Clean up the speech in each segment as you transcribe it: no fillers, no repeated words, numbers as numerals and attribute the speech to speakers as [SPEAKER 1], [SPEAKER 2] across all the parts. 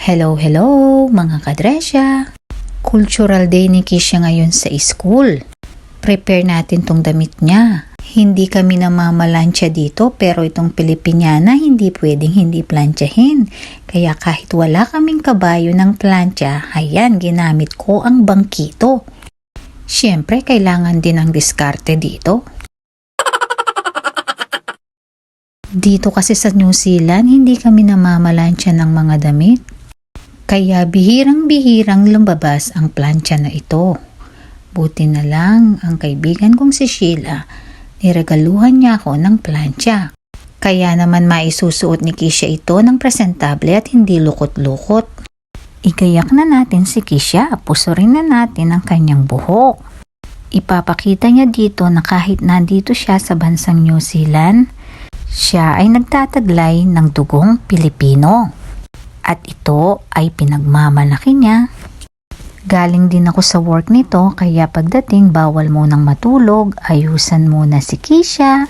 [SPEAKER 1] Hello, hello mga kadresya! Cultural Day ni Kisha ngayon sa school. Prepare natin tong damit niya. Hindi kami namamalansya dito pero itong Pilipiniana hindi pwedeng hindi plantsahin. Kaya kahit wala kaming kabayo ng plantsa, ayan ginamit ko ang bangkito. Siyempre kailangan din ang diskarte dito. Dito kasi sa New Zealand hindi kami namamalansya ng mga damit. Kaya bihirang-bihirang lumabas ang plancha na ito. Buti na lang ang kaibigan kong si Sheila, niregaluhan niya ako ng plancha. Kaya naman maisusuot ni Kisha ito ng presentable at hindi lukot-lukot. Igayak na natin si Kisha, pusurin na natin ang kanyang buhok. Ipapakita niya dito na kahit nandito siya sa bansang New Zealand, siya ay nagtataglay ng dugong Pilipino. At ito ay pinagmamalaki niya. Galing din ako sa work nito kaya pagdating bawal munang matulog, ayusan muna si Kisha.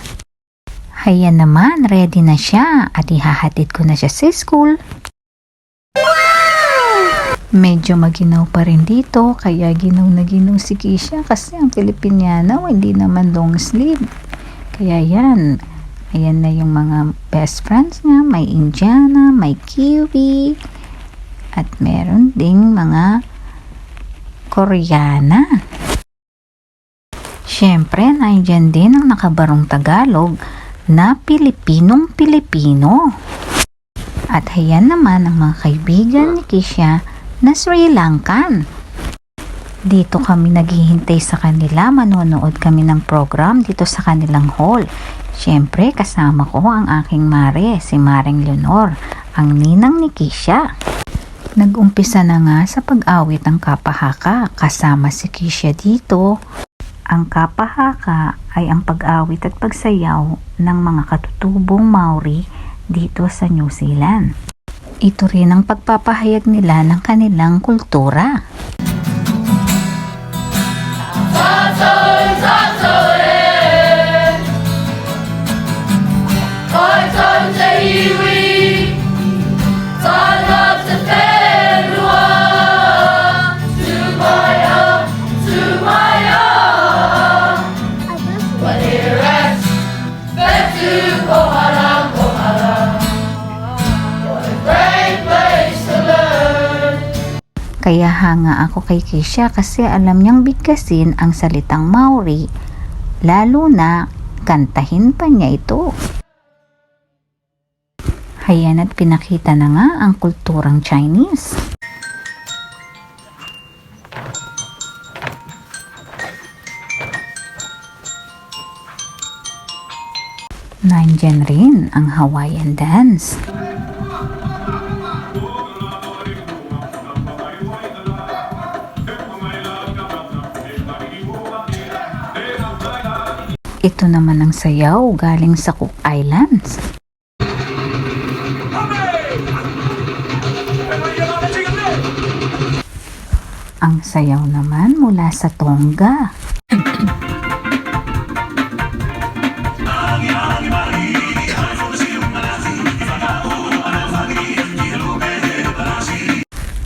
[SPEAKER 1] Hayan naman, ready na siya at ihahatid ko na siya sa school. Medyo maginaw pa rin dito kaya ginaw na ginaw si Kisha kasi ang Pilipiniana hindi naman long sleeve. Kaya yan. Ayan na yung mga best friends niya. May Indiana, may Kiwi, at meron ding mga Koreana. Siyempre, nandiyan din ang nakabarong Tagalog na Pilipinong Pilipino. At ayan naman ang mga kaibigan ni Kisha na Sri Lankan. Dito kami naghihintay sa kanila, manonood kami ng program dito sa kanilang hall. Siyempre, kasama ko ang aking mare, si Maring Leonor, ang ninang ni Kisha. Nag-umpisa na nga sa pag-awit ang kapahaka, kasama si Kisha dito. Ang kapahaka ay ang pag-awit at pagsayaw ng mga katutubong Maori dito sa New Zealand. Ito rin ang pagpapahayag nila ng kanilang kultura. Kaya hanga ako kay Kisha kasi alam niyang bigkasin ang salitang Maori, lalo na kantahin pa niya ito. Hayan at pinakita na nga ang kulturang Chinese. Nandyan rin ang Hawaiian dance. Ito naman ang sayaw galing sa Cook Islands. Ang sayaw naman mula sa Tonga.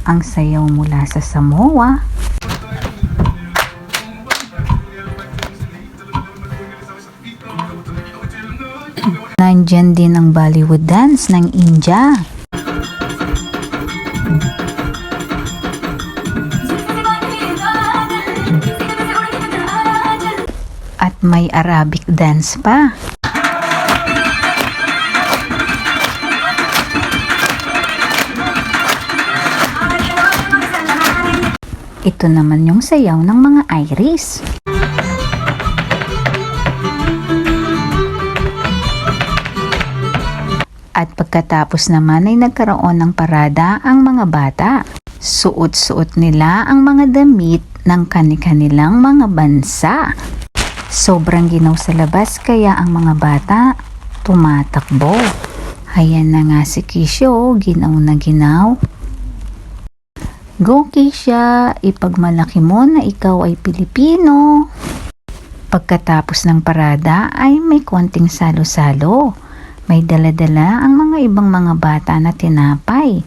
[SPEAKER 1] Ang sayaw mula sa Samoa. Nandyan din ang Bollywood dance ng India. At may Arabic dance pa. Ito naman yung sayaw ng mga Irish. At pagkatapos naman ay nagkaroon ng parada ang mga bata. Suot-suot nila ang mga damit ng kani-kanilang mga bansa. Sobrang ginaw sa labas kaya ang mga bata tumatakbo. Ayan na nga si Kisha, ginaw na ginaw. Go Kisha, ipagmalaki mo na ikaw ay Pilipino. Pagkatapos ng parada ay may konting salo-salo. May dala-dala ang mga ibang mga bata na tinapay.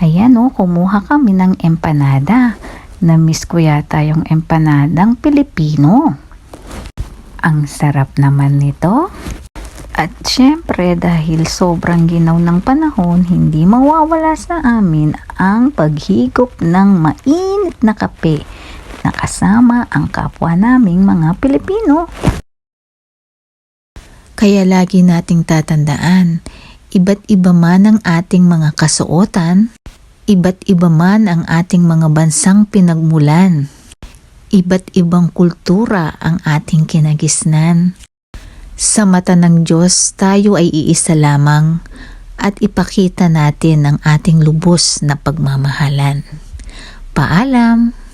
[SPEAKER 1] Ayan o, kumuha kami ng empanada. Na-miss ko yata yung empanadang Pilipino. Ang sarap naman nito. At syempre dahil sobrang ginaw ng panahon, hindi mawawala sa amin ang paghigop ng mainit na kape na kasama ang kapwa naming mga Pilipino. Kaya lagi nating tatandaan, iba't iba man ang ating mga kasuotan, iba't iba man ang ating mga bansang pinagmulan, iba't ibang kultura ang ating kinagisnan. Sa mata ng Diyos, tayo ay iisa lamang at ipakita natin ang ating lubos na pagmamahalan. Paalam!